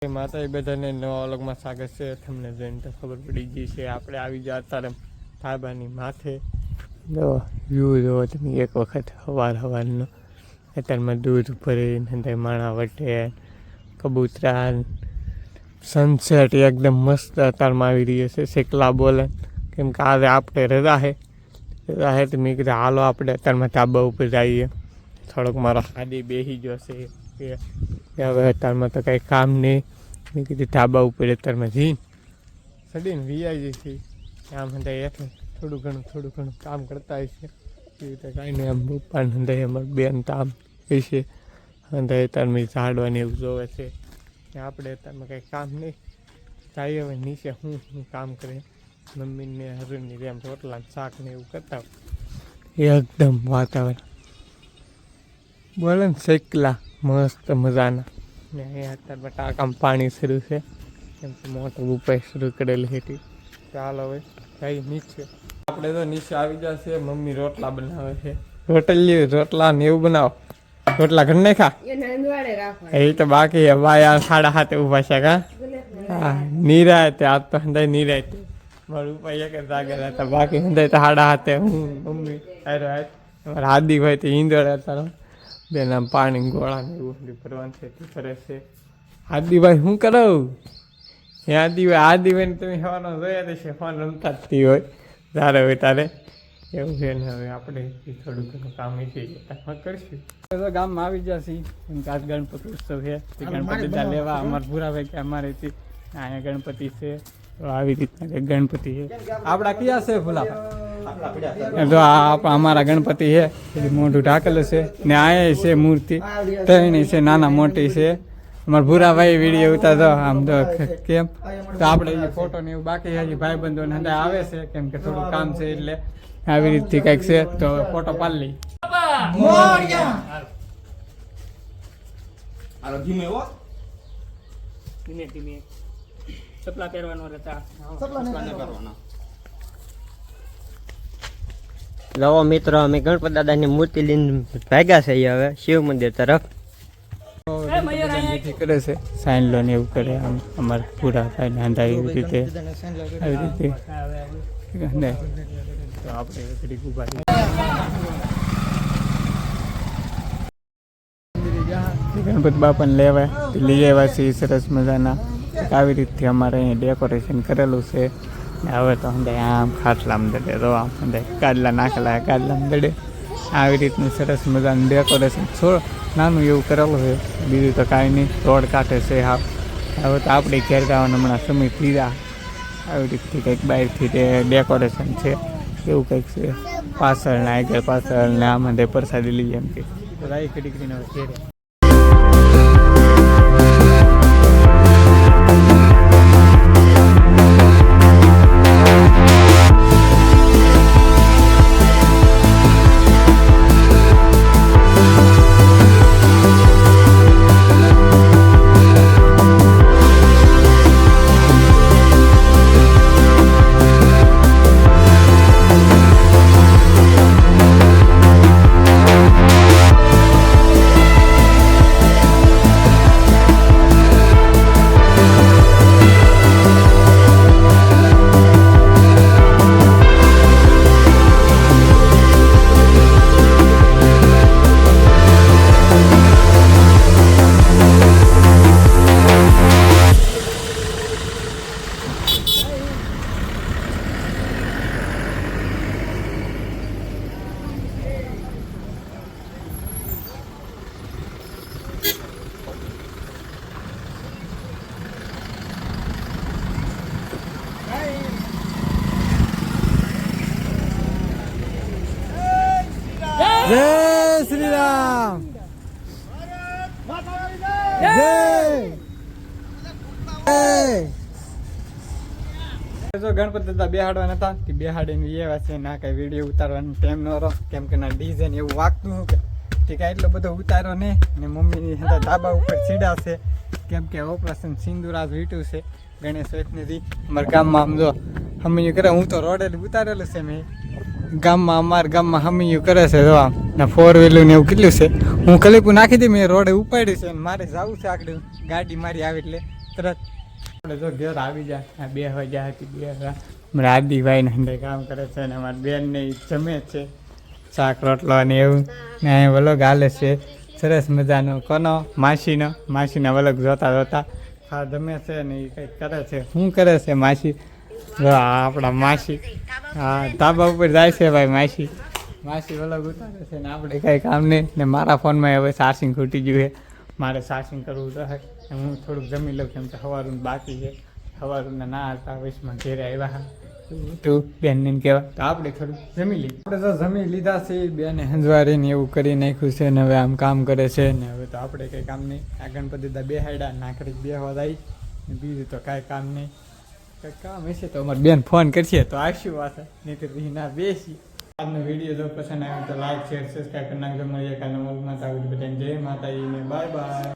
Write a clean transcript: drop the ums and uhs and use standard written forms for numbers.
માતા બધાને નવા વ્લોગમાં સ્વાગત છે. તમને જોઈને તો ખબર પડી ગઈ છે આપણે આવી ગયા અત્યારે ધાબાની માથે. જો વ્યૂ જોવો તમે એક વખત સવારનો. અત્યારમાં દૂધ ભરીને માણા વટે કબૂતરા સનસેટ એકદમ મસ્ત અત્યારમાં આવી રહ્યો છે. શેકલા બોલે કેમ કે આજે આપણે રજા છે તો મેં કીધું હાલો આપણે અત્યારમાં ધાબા ઉપર જઈએ. થોડોક મારો હાદી બેસી જશે કે હવે અત્યારમાં તો કંઈ કામ નહીં. મેં કીધું ધાબા ઉપર અત્યારમાં જઈને ચડીને વીઆઈ જઈએ આમ હંધાઈ એટલે થોડું ઘણું કામ કરતા હોય છે. એ રીતે કાંઈ નહીં આમ પપ્પાને હંધાઈ અમારું બેન તો આમ હોય છે હંધાઈ અત્યારમાં ઝાડવાની એવું જોવે છે. આપણે અત્યારમાં કંઈ કામ નહીં થાય. હવે નીચે હું કામ કરે મમ્મીને હરુની જેમ રોટલા શાક ને એવું કરતા હોય એકદમ વાતાવરણ બોલે ને શેકલા મસ્ત મજાના. ને અહીંયા અત્યારમાં ટાંકામાં પાણી શરૂ છે કેમ કે મોટર ઉપર શરૂ કરેલી હતી. ચાલો હવે કઈ નીચે આપણે તો નીચે આવી જશે. મમ્મી રોટલા બનાવે છે. રોટલા ને એવું બનાવો. રોટલા ઘર નહીં ખા એ તો બાકી ભાઈ 7:30 ઊભા છે કા. હા નિરાયતે આજ તો હંધાઈ નિરાયતે મારું ઉપર એક જ જાગેલા હતા. બાકી હંધાઈ તો 7:30 હું મમ્મી અમારા આદિ હોય તો ઈંદોળે તારો બેન આમ પાણી ગોળા ને એવું ભરવાનું છે તે કરે છે. આદિભાઈ શું કરો એ આદિભાઈને તમે સવારનો જોયા છે ફોન રમતા જ હોય તારે હોય તારે એવું છે ને. હવે આપણે થોડું ઘણું કામ છે કરીશું. ગામમાં આવી જશે કેમ કે આજ ગણપતિ ઉત્સવ છે. ગણપતિ લેવા અમારા ભૂરાભાઈ કે અમારે અહીંયા ગણપતિ છે તો આવી રીતના ગણપતિ છે. આપણા કયા છે ભૂલા જો અમારા ગણપતિ છે મોઢું ઢાકેલું છે ને આ છે મૂર્તિ ત્રણેય છે નાના મોટી છે. અમારા ભૂરાભાઈ વિડીયો ઉતારતો આમ તો કેમ તો આપણે એ ફોટો ને એવું બાકી હજી ભાઈબંધો ને અંદર આવે છે કેમ કે થોડું કામ છે એટલે આવી રીતથી કંઈક છે તો ફોટો પાડી લઈ. ચપલા પહેરવાનો રહેતા લવો મિત્રો અમે ગણપત દાદાની મૂર્તિ લઈને ભાગ્યા છે હવે શિવ મંદિર તરફ. કરે છે સાઈન લોન એવું કરે આમ અમારા પૂરા ભાઈ નાંદા એવી રીતે તો આપણે ઘડીક ઉભા ગણપતિ બાપાને લેવા લઈ આવ્યા છે સરસ મજાના. આવી રીતથી અમારે અહીંયા ડેકોરેશન કરેલું છે. ને હવે તો હંધાઈ આમ ખાટલામાં દડે તો આમ હંધાઈ કાડલા નાખેલા કાડલામાં દડે આવી રીતનું સરસ મજાનું ડેકોરેશન નાનું એવું કરેલું છે. બીજું તો કાંઈ નહીં રોડ કાંઠે છે. હા હવે તો આપણે ઘેર ગાવાનું હમણાં સમય પીડા આવી રીતથી કંઈક બહારથી ડેકોરેશન છે એવું કંઈક છે. પાછળ ને આગળ પાછળ ને આમાં પ્રસાદી લઈએ એમ કે રાઈ કડીકરીને ઘેરે જય શ્રી રામ જય જો ગણપતિ દાદા બેહાડવાના હતા તે બેહાડીને એવા છે ના કઈ વિડીયો ઉતારવાનો ટાઈમ ન રહો કેમ કે ના ડીઝાઇન એવું વાગતું કે ઠીક એટલો બધો ઉતાર્યો નહીં. ને મમ્મીની ધાબા ઉપર સીડાશે કેમ કે ઓપરેશન સિંદૂર આજ વીટ્યું છે ગણેશ વેચનેથી અમારા ગામમાં આમ જો હમીયું કરે. હું તો રોડે ઉતારેલું છે મેં ગામમાં અમારા ગામમાં હમીયું કરે છે. જો આમ ના 4 વ્હીલર ને એવું કેટલું છે. હું કલીપું નાખી દઈ મેં રોડે ઉપાડ્યું છે અને મારે જવું છે આગળ ગાડી મારી આવે એટલે તરત આપણે જો ઘેર આવી જાય આ 2 વાગ્યા હતી 2 વાગ્યા અમારા આદિભાઈ ને અંદર કામ કરે છે અને અમારી બેન ને ઈ જમે છે શાક રોટલો ને એવું ને અહીંયા વલોગ હાલે છે સરસ મજાનો કોનો માસીના વલોગ જોતા જોતા હા જમે છે ને એ કંઈક કરે છે શું કરે છે માસી જો આ આપણા માસી હા ધાબા ઉપર જાય છે ભાઈ માસી વલોગ ઉતારે છે ને આપણે કંઈ કામ નહીં ને મારા ફોનમાં હવે ચાર્જિંગ ખૂટી ગયું છે મારે ચાર્જિંગ કરવું તો હું થોડુંક જમી લઉં કેમ કે સવારનું બાકી છે સવારના ના હતા વૈશમાં ઘેરે આવ્યા તું બેનને કહેવા તો આપણે થોડું જમી લઈએ આપણે તો જમી લીધા છે બેને હંજવારીને એવું કરી નાખ્યું છે ને હવે આમ કામ કરે છે ને હવે તો આપણે કંઈ કામ નહીં આ ગણપતિ દા બેહાડ્યા નાખડી બેહવા જાય ને બીજું તો કાંઈ કામ નહીં કંઈક કામ હશે તો અમારી બેન ફોન કરશે તો આવશું પાસે નહીં તો પછી ના બેસી આજનો વિડીયો જો પસંદ આવ્યો તો લાઈક શેર સબસ્ક્રાઈબ કરી નાખજો મળીએ કાલના વ્લોગમાં. જય માતાજી ને બાય બાય.